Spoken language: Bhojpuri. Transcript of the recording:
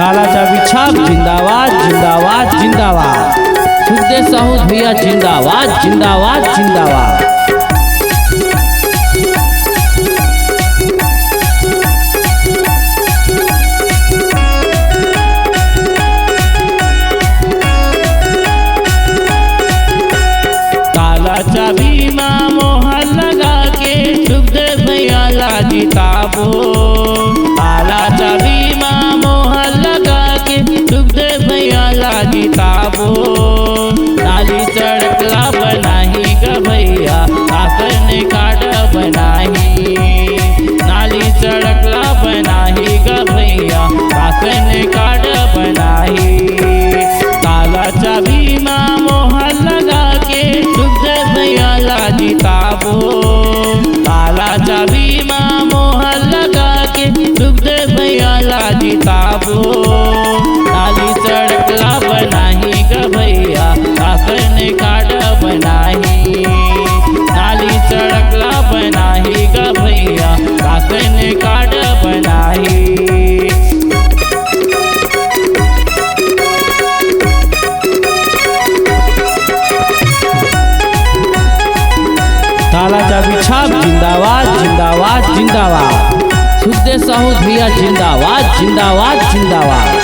काला चाबी छाप जिंदाबाद जिंदाबाद जिंदाबाद। सुखदेव साहू भैया जिंदाबाद जिंदाबाद जिंदाबाद। काला चाबी माँ मोहर लगा के सुखदेव भैया ला जिताबो। काला चाबी माँ मोहर लगा के सुखदेव भैया ला जिताबो। नाली सड़क ला बनाही ग भैया आकर काट बनाही। नाली सड़क ला बनाही ग भैया आकर काट बनाही। काला चाबी माँ मोहर लगा के सुखदेव भैया ला जिताबो। काला चाबी माँ मोहर लगा के सुखदेव भैया ला जिताबो। नाली सड़क ला बनाही ग भैया आकर काट बनाही। नाली सड़क ला बनाही ग भैया आकर काट बनाही। काला चाबी छाप जिंदाबाद जिंदाबाद जिंदाबाद। सुखदेव साहू भैया जिंदाबाद जिंदाबाद जिंदाबाद।